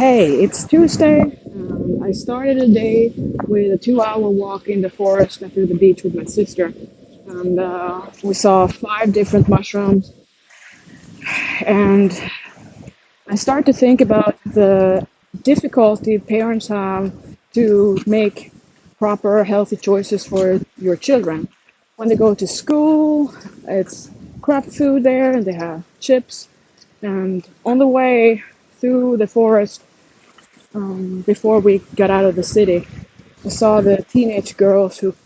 Hey, it's Tuesday. I started a day with a 2 hour walk in the forest and through the beach with my sister. And we saw 5 different mushrooms. And I start to think about the difficulty parents have to make proper healthy choices for your children. When they go to school, it's crap food there, and they have chips. And on the way through the forest, before we got out of the city, I saw the teenage girls who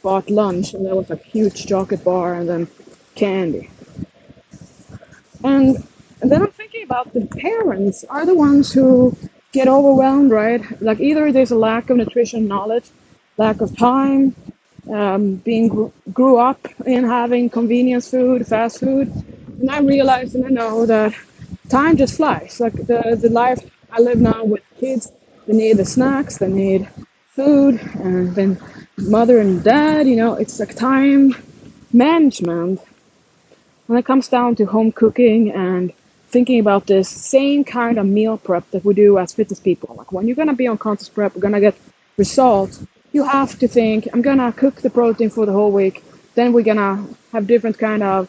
bought lunch, and there was a huge chocolate bar and then candy. And, and then I'm thinking about the parents are the ones who get overwhelmed, right? Like either there's a lack of nutrition knowledge, lack of time, being grew up in having convenience food, fast food, and I realize and I know that time just flies. Like the life I live now with kids, they need the snacks, they need food, and then mother and dad. It's like time management when it comes down to home cooking and thinking about this same kind of meal prep that we do as fitness people. Like when you're gonna be on contest prep, we're gonna get results. You have to think, I'm gonna cook the protein for the whole week. Then we're gonna have different kind of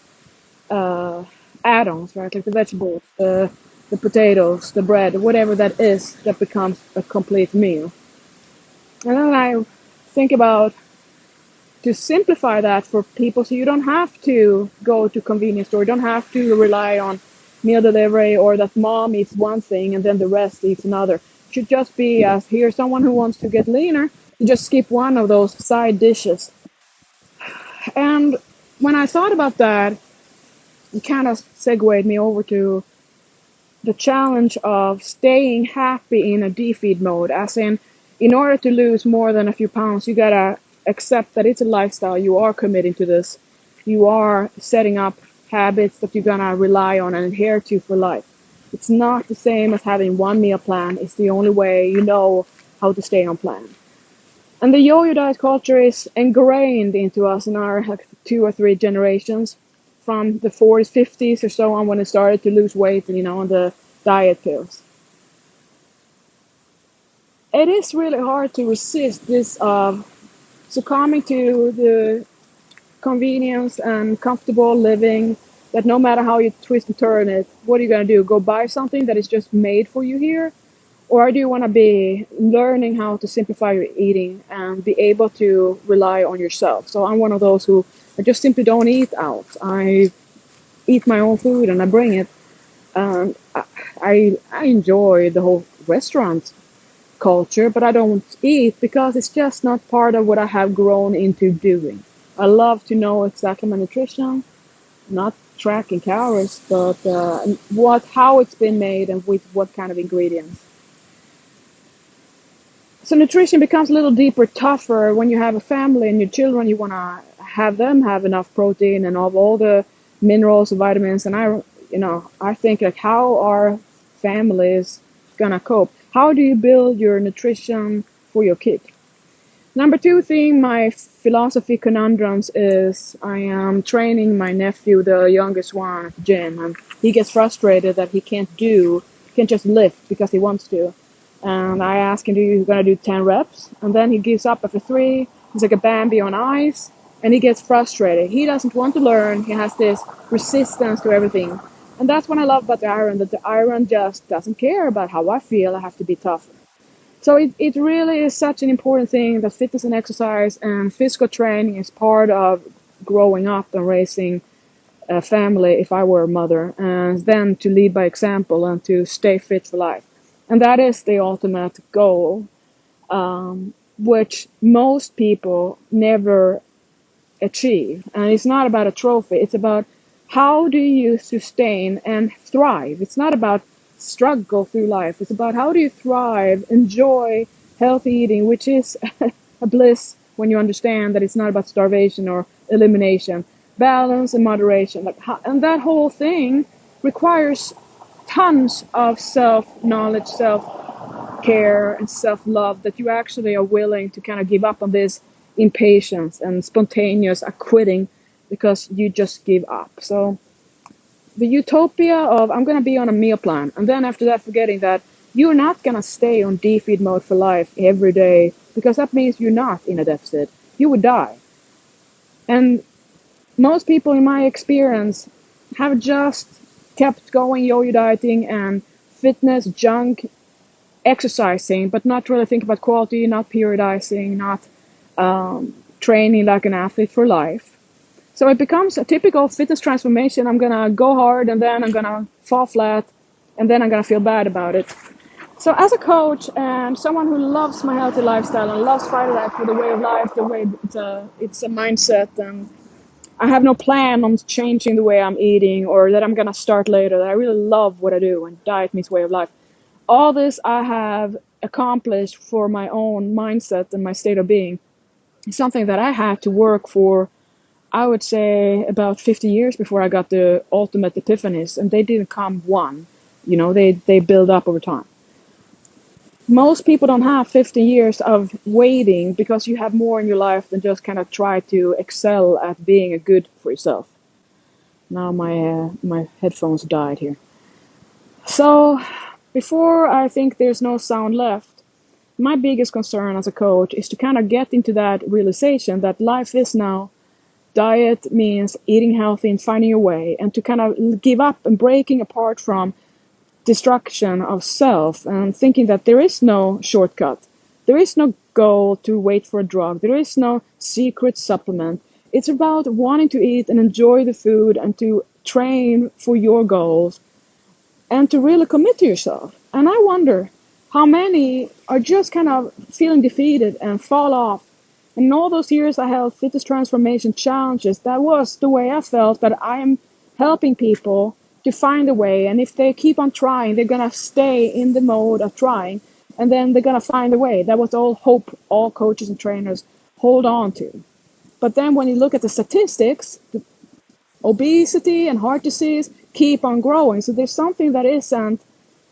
uh, add-ons, right? Like the vegetables, the potatoes, the bread, whatever that is, that becomes a complete meal. And then I think about to simplify that for people so you don't have to go to convenience store, you don't have to rely on meal delivery or that mom eats one thing and then the rest eats another. It should just be as here's someone who wants to get leaner, you just skip one of those side dishes. And when I thought about that, it kind of segued me over to the challenge of staying happy in a defeat mode, as in order to lose more than a few pounds, you gotta accept that it's a lifestyle. You are committing to this. You are setting up habits that you're gonna rely on and adhere to for life. It's not the same as having one meal plan. It's the only way you know how to stay on plan. And the yo-yo diet culture is ingrained into us in our like 2 or 3 generations, from the 40s, 50s or so on when it started to lose weight and on the diet pills. It is really hard to resist this succumbing to the convenience and comfortable living that no matter how you twist and turn it, what are you going to do? Go buy something that is just made for you here? Or do you want to be learning how to simplify your eating and be able to rely on yourself? So I'm one of those who I just simply don't eat out. I eat my own food and I bring it. I enjoy the whole restaurant culture, but I don't eat because it's just not part of what I have grown into doing. I love to know exactly my nutrition, not tracking calories, but how it's been made and with what kind of ingredients. So nutrition becomes a little deeper, tougher when you have a family and your children. You want to have them have enough protein and of all the minerals and vitamins. And I think like how are families gonna cope? How do you build your nutrition for your kid? Number two thing, my philosophy conundrums is I am training my nephew, the youngest one, at the gym, and he gets frustrated that he can't just lift because he wants to. And I ask him, "Do you gonna do 10 reps?" And then he gives up after three. He's like a Bambi on ice, and he gets frustrated. He doesn't want to learn. He has this resistance to everything, and that's what I love about the iron. That the iron just doesn't care about how I feel. I have to be tough. So it really is such an important thing that fitness and exercise and physical training is part of growing up and raising a family if I were a mother, and then to lead by example and to stay fit for life. And that is the ultimate goal, which most people never achieve. And it's not about a trophy, it's about how do you sustain and thrive. It's not about struggle through life, it's about how do you thrive, enjoy healthy eating, which is a bliss when you understand that it's not about starvation or elimination. Balance and moderation, and that whole thing requires tons of self knowledge, self care and self-love, that you actually are willing to kind of give up on this impatience and spontaneous quitting because you just give up. So the utopia of I'm going to be on a meal plan and then after that forgetting that you're not gonna stay on defeat mode for life every day, because that means you're not in a deficit. You would die. And most people, in my experience, have just kept going yo-yo dieting and fitness junk, exercising, but not really think about quality, not periodizing, not training like an athlete for life. So it becomes a typical fitness transformation. I'm gonna go hard and then I'm gonna fall flat and then I'm gonna feel bad about it. So as a coach and someone who loves my healthy lifestyle and loves fighting that for the way of life, the way it's a mindset, and I have no plan on changing the way I'm eating or that I'm gonna start later. That I really love what I do and diet means way of life. All this I have accomplished for my own mindset and my state of being. It's something that I had to work for, I would say, about 50 years before I got the ultimate epiphanies, and they didn't come one. They build up over time. Most people don't have 50 years of waiting because you have more in your life than just kind of try to excel at being a good for yourself. Now my headphones died here. So before I think there's no sound left, my biggest concern as a coach is to kind of get into that realization that life is now diet means eating healthy and finding your way, and to kind of give up and breaking apart from destruction of self and thinking that there is no shortcut. There is no goal to wait for a drug. There is no secret supplement. It's about wanting to eat and enjoy the food and to train for your goals and to really commit to yourself. And I wonder how many are just kind of feeling defeated and fall off. And in all those years I held fitness transformation challenges, that was the way I felt, that I am helping people to find a way. And if they keep on trying, they're going to stay in the mode of trying. And then they're going to find a way. That was all hope all coaches and trainers hold on to. But then when you look at the statistics, obesity and heart disease keep on growing. So there's something that isn't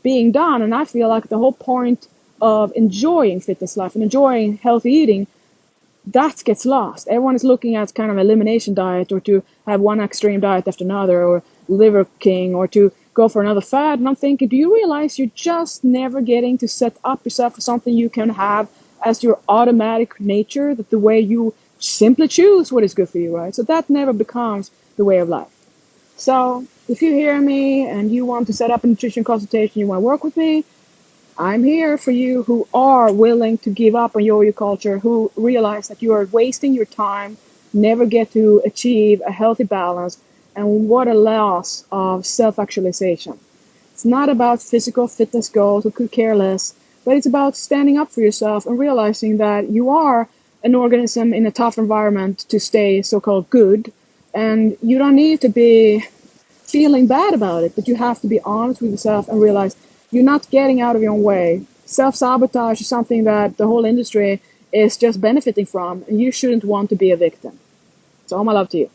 being done. And I feel like the whole point of enjoying fitness life and enjoying healthy eating, that gets lost. Everyone is looking at kind of elimination diet, or to have one extreme diet after another, or liver king, or to go for another fad. And I'm thinking, do you realize you're just never getting to set up yourself for something you can have as your automatic nature, that the way you simply choose what is good for you, right? So that never becomes the way of life. So if you hear me and you want to set up a nutrition consultation, you want to work with me, I'm here for you who are willing to give up on yo-yo culture, who realize that you are wasting your time, never get to achieve a healthy balance, and what a loss of self-actualization. It's not about physical fitness goals, who could care less, but it's about standing up for yourself and realizing that you are an organism in a tough environment to stay so-called good, and you don't need to be feeling bad about it, but you have to be honest with yourself and realize you're not getting out of your own way. Self-sabotage is something that the whole industry is just benefiting from, and you shouldn't want to be a victim. So all my love to you.